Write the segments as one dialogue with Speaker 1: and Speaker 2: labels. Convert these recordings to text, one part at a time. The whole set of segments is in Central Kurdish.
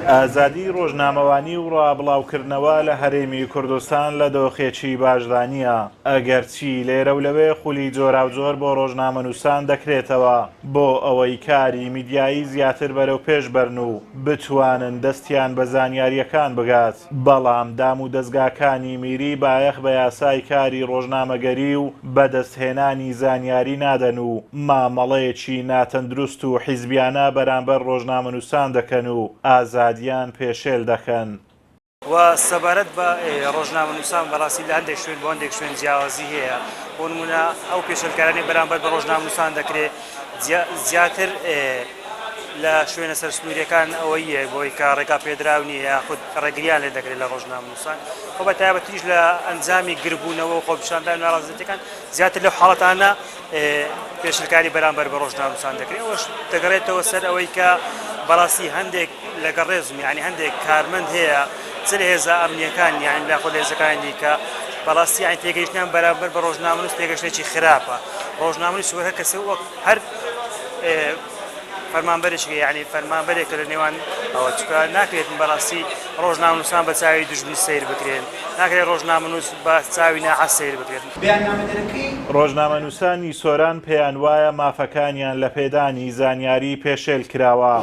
Speaker 1: ئازادی ڕۆژنامەوانی و ڕابڵاوکردنەوە لە هەرێمی کوردستان لە دۆخێکی باشدانیە ئەگەرچی لێرە و لەوێ خولی جۆراوجۆر بۆ ڕۆژنامەنووسان دەکرێتەوە بۆ ئەوەی کاری میدیایی زیاتر بەرەو پێش بەرن و بتوانن دەستیان بە زانیاریەکان بگات بەڵام دام و دەستگاکانی میری بایەخ بە یاسای کاری ڕۆژنامەگەری و بەدەستهێنانی زانیاری نادەن و مامەڵەیەکی ناتەندروست و حیزبیانە بەرامبەر ڕۆژنامەنووسان دەکەن و ئازادیان پێشێل دەکەن.
Speaker 2: و سەبارەت بە ڕۆژنامەنووسان بەڕاستی لە هەندێک شوێن بۆ هەندێک شوێن جیاوازی هەیە بۆ نمونە ئەو پێشەلکارانی بەرامبەر بە ڕۆژنامەنووسان دەکرێت زیاتر لە شوێنە سەرسنووریەکان ئەوەیە بۆی کە ڕێگا پێدراونی یاخود ڕێگریان لێ دەکرێت لە ڕۆژنامەنووسان خۆ بە تایبەتیش لە ئەنجامی گربوونەوە و خۆپیشاندان ناڕازەتەکان زیاتر لەو حاڵەتانە پێشەلکاری بەرامبەر بە ڕۆژنامەنووسان دەکرێت ئەوەش دەگەڕێتەوە سەر ئەوەی کە بەڕاستی هەندێک لەگە ڕێزم یعنی هەندێک کارمەند هەیە چ لە هێزە ئەمنیەکان یان لە خۆ لە هێزەکانی کە بەڕاستی یان تێگەیشتیان بەرامبەر بە ڕۆژنامەنووس تێگەشتێکی خراپە ڕۆژنامەنووس هەر کەسێ وەک هەر فەرمانبەرێکی یعنی فەرمانبەرێکە لە نێوان ئەوە چکە ناکرێتن بەڕاستی ڕۆژنامەنووسان بە چاوی دژمنی سیر بکرێن ناکرێت ڕۆژنامەنووس بە چاوی ناحەز سیر بکرێن.
Speaker 1: ڕۆژنامەنووسانی سۆران پێیان وایە مافەکانیان لە پێدانی زانیاری پێشێل کراوە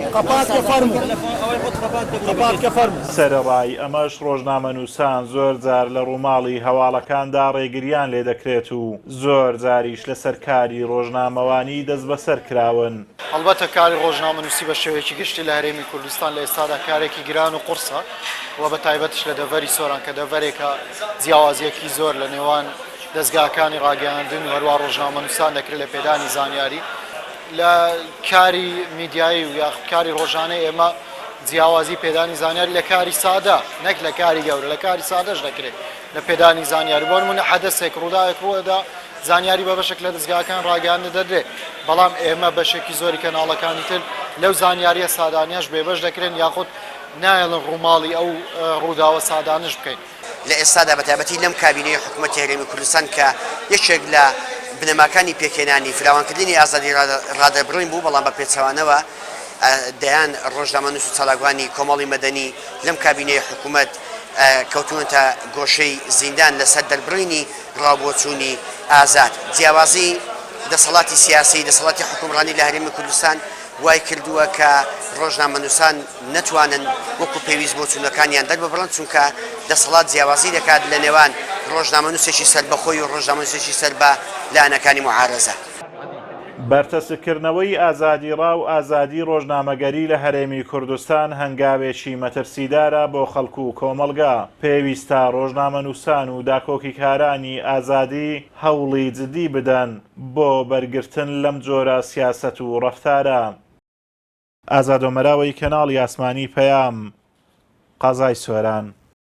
Speaker 1: سەرەڕای ئەمەش ڕۆژنامەنووسان زۆر جار لە ڕووماڵی هەواڵەکاندا ڕێگریان لێ دەکرێت و زۆر جاریش لە سەرکاری ڕۆژنامەوانی دەست بەسەر کراون.
Speaker 3: هەڵبەتە کاری ڕۆژنامەنووسی بە شێوەیەکی گشتی لە هەرێمی کوردستان لە ئێستادا کارێکی گران و قورسە و بە تایبەتش لە دەڤەری سۆران کە دەڤەرێکە جیاوازیەکی زۆر لە نێوان دەستگاکانی ڕاگەیاندن و هەروە ڕۆژنامەنووسان دەکرێت لە پێدانی زانیاری لە کاری میدیایی و یاخود کاری ڕۆژانەی ئێمە جیاوازی پێدانی زانیاری لە کاری سادە نەک لە کاری گەورە لە کاری سادەش دەکرێت لە پێدانی زانیاری بۆ نمونە حەدەسێک ڕووداوێک ڕووەدا زانیاری بە بەشێک لە دەستگاکان ڕاگەیاندە دەدرێت بەڵام ئێمە بەشێکی زۆری کەناڵەکانی تر لەو زانیاریە سادانیاش بێبەش دەکرێن یاخود نایەڵن ڕووماڵی ئەو ڕووداوە سادانش بکەین.
Speaker 4: لە ئێستادا بەتابەتی لەم کابینەی حکوومەتی هەرێمی کوردستان کە یەکێک لە بنەماکانی پێکێنانی فراوانکردنی ئازادی ڕادەبڕین بوو بەڵام بە پێچەوانەوە دەیان ڕۆژنامەنووس و چالاکوانی کۆمەڵی مەدەنی لەم کابینەی حکوومەت کەوتونەتە گۆشەی زیندان لەسەر دەربڕینی ڕابۆچوونی ئازاد جیاوازی دەسەڵاتی سیاسی دەسەڵاتی حکومڕانی لە هەرێمی کوردستان وای کردووە کە ڕۆژنامەنووسان نەتوانن وەکو پێویست بۆ چوونەکانیان دەرببڕن چونکە دەسەڵات جیاوازی دەکات لە نێوان ڕۆژنامەنووسێکی سەربەخۆی و ڕۆژنامەنووسێکی سەربە لایەنەکانی معارەزە.
Speaker 1: بەرتەسکردنەوەی ئازادی ڕاو ئازادی ڕۆژنامەگەری لە هەرێمی کوردستان هەنگاوێکی مەترسیدارە بۆ خەڵکو و کۆمەلگا پێویستە ڕۆژنامەنووسان و داکۆکیکارانی ئازادی هەوڵی جدی بدەن بۆ بەرگرتن لەم جۆرە سیاسەت و ڕەفتارە. ئازادۆمەراوەی کەناڵی ئاسمانی پەیام قازای سۆران.